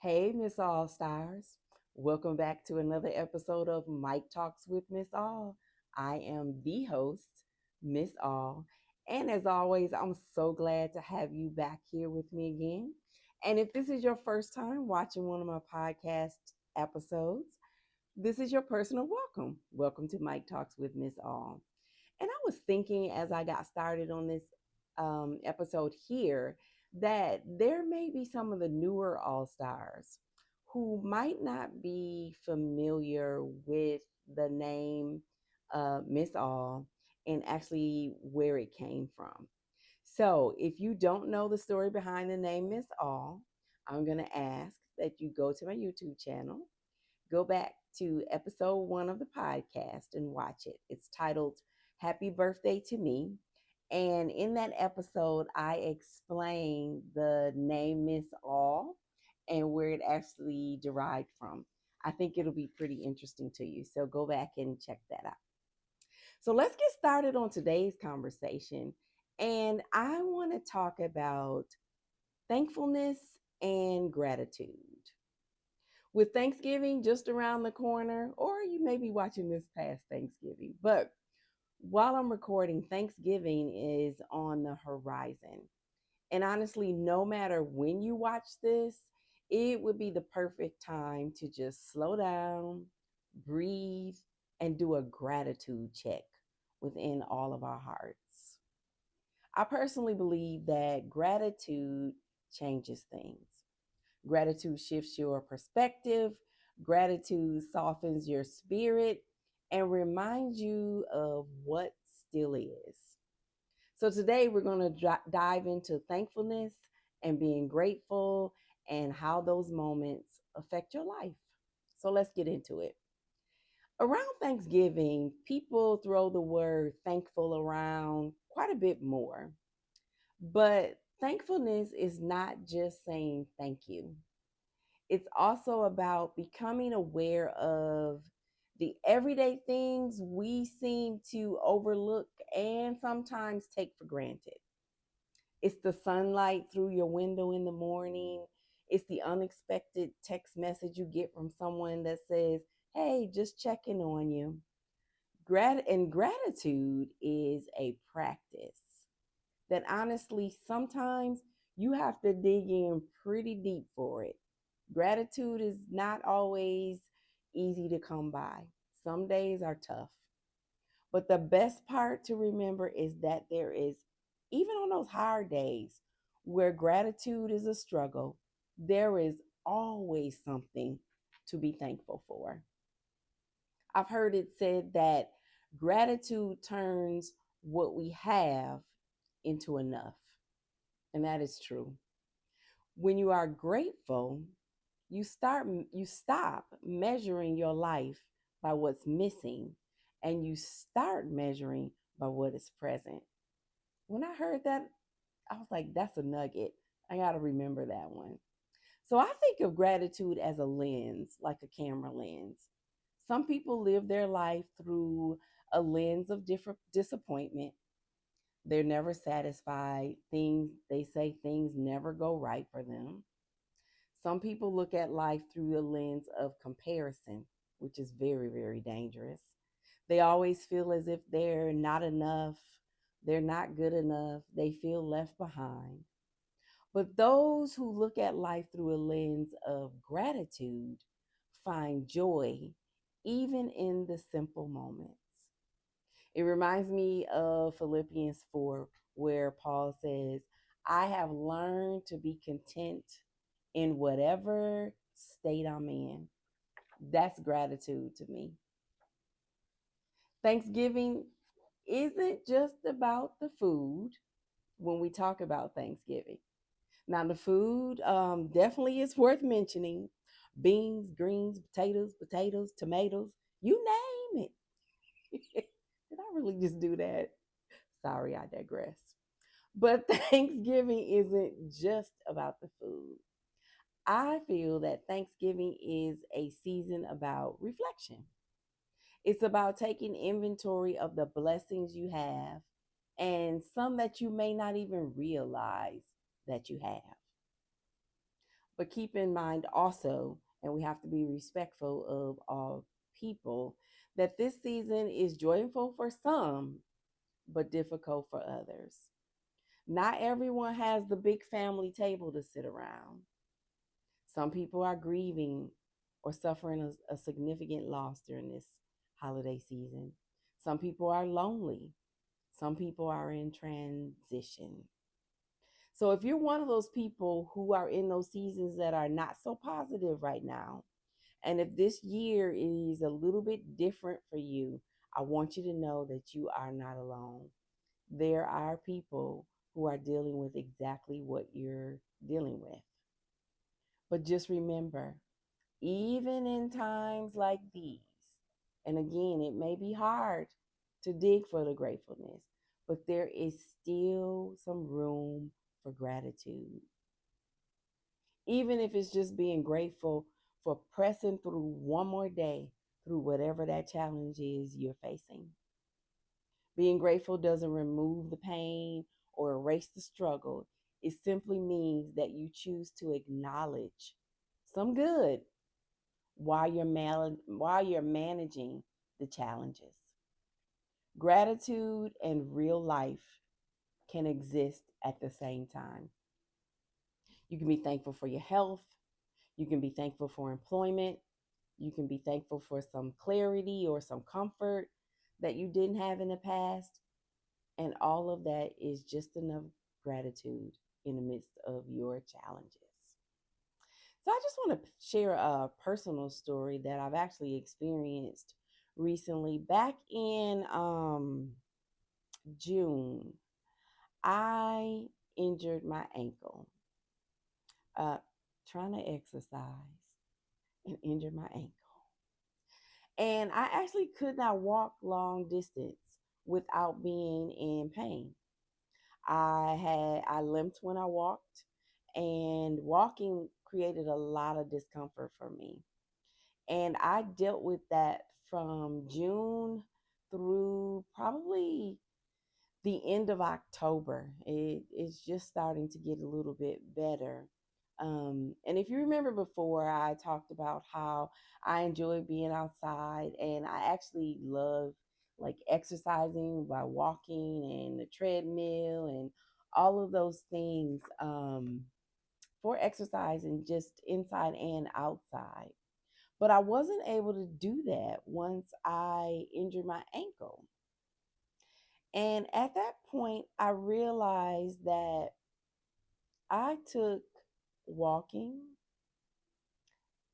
Hey, Miss All Stars. Welcome back to another episode of Mike Talks with Miss All. I am the host, Miss All. And as always, I'm so glad to have you back here with me again. And if this is your first time watching one of my podcast episodes, this is your personal welcome. Welcome to Mike Talks with Miss All. And I was thinking as I got started on this episode here that there may be some of the newer All Stars who might not be familiar with the name Miss All and actually where it came from. So, if you don't know the story behind the name Miss All, I'm going to ask that you go to my YouTube channel, go back to episode 1 of the podcast and watch it. It's titled Happy Birthday to Me. And in that episode, I explain the name Miss All and where it actually derived from. I think it'll be pretty interesting to you. So go back and check that out. So let's get started on today's conversation. And I want to talk about thankfulness and gratitude. With Thanksgiving just around the corner, or you may be watching this past Thanksgiving, but while I'm recording, Thanksgiving is on the horizon. And honestly, no matter when you watch this, it would be the perfect time to just slow down, breathe, and do a gratitude check within all of our hearts. I personally believe that gratitude changes things. Gratitude shifts your perspective. Gratitude softens your spirit and reminds you of what still is. So today we're going to dive into thankfulness and being grateful and how those moments affect your life. So let's get into it. Around Thanksgiving, people throw the word thankful around quite a bit more. But thankfulness is not just saying thank you. It's also about becoming aware of the everyday things we seem to overlook and sometimes take for granted. It's the sunlight through your window in the morning. It's the unexpected text message you get from someone that says, "Hey, just checking on you." Gratitude is a practice that honestly sometimes you have to dig in pretty deep for it. Gratitude is not always easy to come by. Some days are tough. But the best part to remember is that there is, even on those hard days where gratitude is a struggle, there is always something to be thankful for. I've heard it said that gratitude turns what we have into enough. And that is true. When you are grateful, you stop measuring your life by what's missing and you start measuring by what is present. When I heard that, I was like, that's a nugget. I got to remember that one. So I think of gratitude as a lens, like a camera lens. Some people live their life through a lens of different disappointment. They're never satisfied. Things never go right for them. Some people look at life through a lens of comparison, which is very, very dangerous. They always feel as if they're not enough, they're not good enough, they feel left behind. But those who look at life through a lens of gratitude find joy even in the simple moments. It reminds me of Philippians 4, where Paul says, I have learned to be content in whatever state I'm in. That's gratitude to me. Thanksgiving isn't just about the food when we talk about Thanksgiving. Now, the food definitely is worth mentioning: beans, greens, potatoes, tomatoes, you name it. Did I really just do that? Sorry, I digress. But Thanksgiving isn't just about the food. I feel that Thanksgiving is a season about reflection. It's about taking inventory of the blessings you have and some that you may not even realize that you have. But keep in mind also, and we have to be respectful of all people, that this season is joyful for some, but difficult for others. Not everyone has the big family table to sit around. Some people are grieving or suffering a significant loss during this holiday season. Some people are lonely. Some people are in transition. So if you're one of those people who are in those seasons that are not so positive right now, and if this year is a little bit different for you, I want you to know that you are not alone. There are people who are dealing with exactly what you're dealing with. But just remember, even in times like these, and again, it may be hard to dig for the gratefulness, but there is still some room for gratitude. Even if it's just being grateful for pressing through one more day through whatever that challenge is you're facing. Being grateful doesn't remove the pain or erase the struggle. It simply means that you choose to acknowledge some good while you're managing the challenges. Gratitude and real life can exist at the same time. You can be thankful for your health. You can be thankful for employment. You can be thankful for some clarity or some comfort that you didn't have in the past. And all of that is just enough gratitude in the midst of your challenges. So I just want to share a personal story that I've actually experienced recently. Back in June, I injured my ankle uh, trying to exercise and injured my ankle. And I actually could not walk long distance without being in pain. I limped when I walked, and walking created a lot of discomfort for me. And I dealt with that from June through probably the end of October. It's just starting to get a little bit better. And if you remember before, I talked about how I enjoy being outside, and I actually love like exercising by walking and the treadmill and all of those things for exercise and just inside and outside. But I wasn't able to do that once I injured my ankle. And at that point, I realized that I took walking,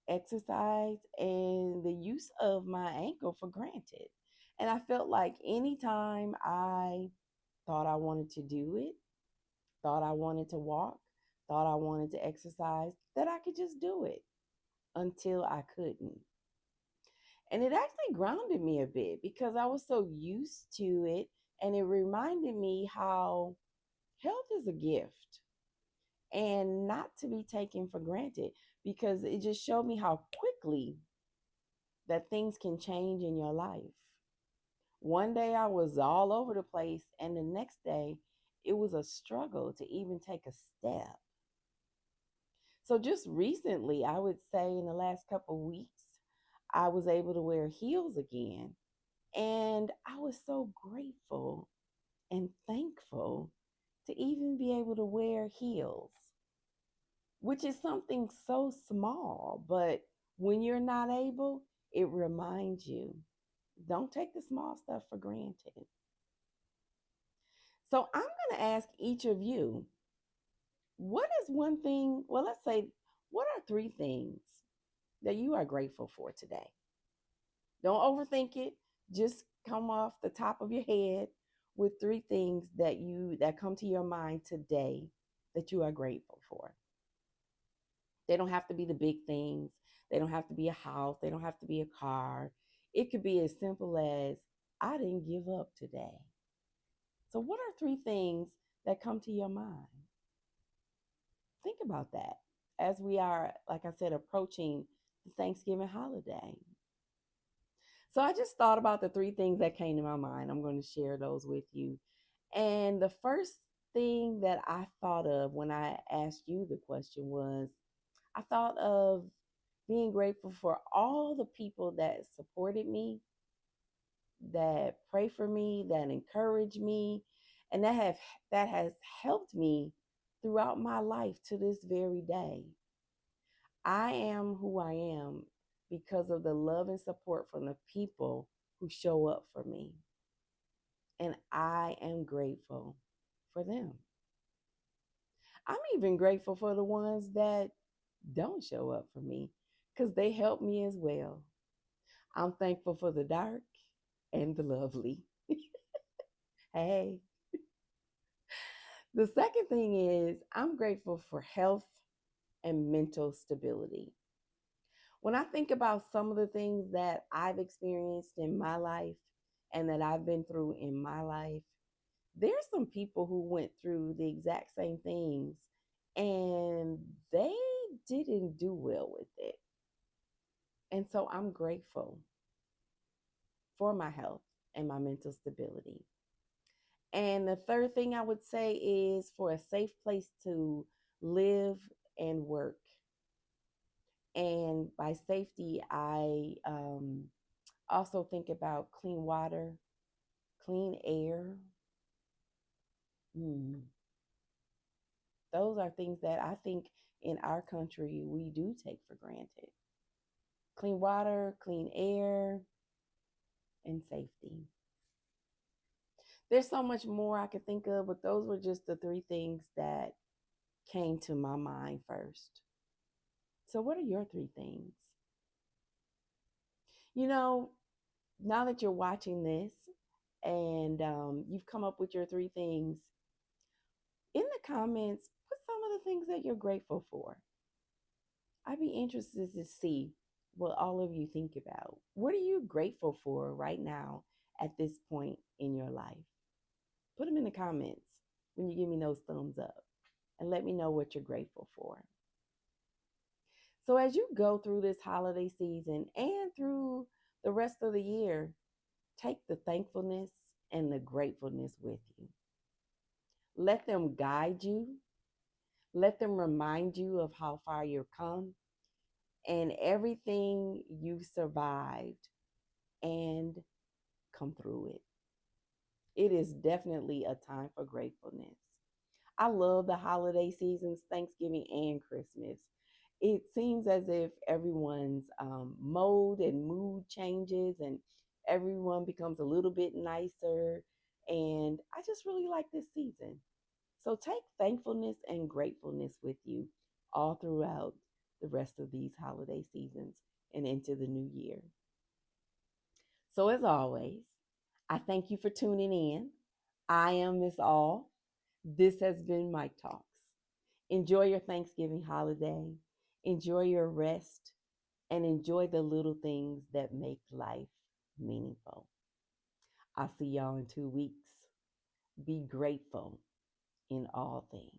exercise, and the use of my ankle for granted. And I felt like anytime I thought I wanted to do it, thought I wanted to walk, thought I wanted to exercise, that I could just do it until I couldn't. And it actually grounded me a bit because I was so used to it. And it reminded me how health is a gift and not to be taken for granted, because it just showed me how quickly that things can change in your life. One day I was all over the place, and the next day it was a struggle to even take a step. So, just recently, I would say in the last couple of weeks, I was able to wear heels again. And I was so grateful and thankful to even be able to wear heels, which is something so small. But when you're not able, it reminds you, don't take the small stuff for granted. So I'm going to ask each of you, what is one thing, well, let's say, what are three things that you are grateful for today? Don't overthink it. Just come off the top of your head with three things that come to your mind today that you are grateful for. They don't have to be the big things. They don't have to be a house. They don't have to be a car. It could be as simple as, I didn't give up today. So, what are three things that come to your mind? Think about that as we are, like I said, approaching the Thanksgiving holiday. So, I just thought about the three things that came to my mind. I'm going to share those with you. And the first thing that I thought of when I asked you the question was, I thought of being grateful for all the people that supported me, that pray for me, that encourage me, and that has helped me throughout my life to this very day. I am who I am because of the love and support from the people who show up for me. And I am grateful for them. I'm even grateful for the ones that don't show up for me because they help me as well. I'm thankful for the dark and the lovely. Hey, the second thing is I'm grateful for health and mental stability. When I think about some of the things that I've experienced in my life and that I've been through in my life, there's some people who went through the exact same things and they didn't do well with it. And so I'm grateful for my health and my mental stability. And the third thing I would say is for a safe place to live and work. And by safety, I also think about clean water, clean air. Mm. Those are things that I think in our country we do take for granted. Clean water, clean air, and safety. There's so much more I could think of, but those were just the three things that came to my mind first. So, what are your three things? You know, now that you're watching this and you've come up with your three things, in the comments, put some of the things that you're grateful for. I'd be interested to see what all of you think about. What are you grateful for right now at this point in your life? Put them in the comments when you give me those thumbs up and let me know what you're grateful for. So, as you go through this holiday season and through the rest of the year, take the thankfulness and the gratefulness with you. Let them guide you. Let them remind you of how far you've come and everything you survived and come through it. It is definitely a time for gratefulness. I love the holiday seasons, Thanksgiving and Christmas. It seems as if everyone's mode and mood changes and everyone becomes a little bit nicer. And I just really like this season. So take thankfulness and gratefulness with you all throughout the rest of these holiday seasons and into the new year. So, as always, I thank you for tuning in. I am Miss All. This has been Mike Talks. Enjoy your Thanksgiving holiday, enjoy your rest, and enjoy the little things that make life meaningful. I'll see y'all in 2 weeks. Be grateful in all things.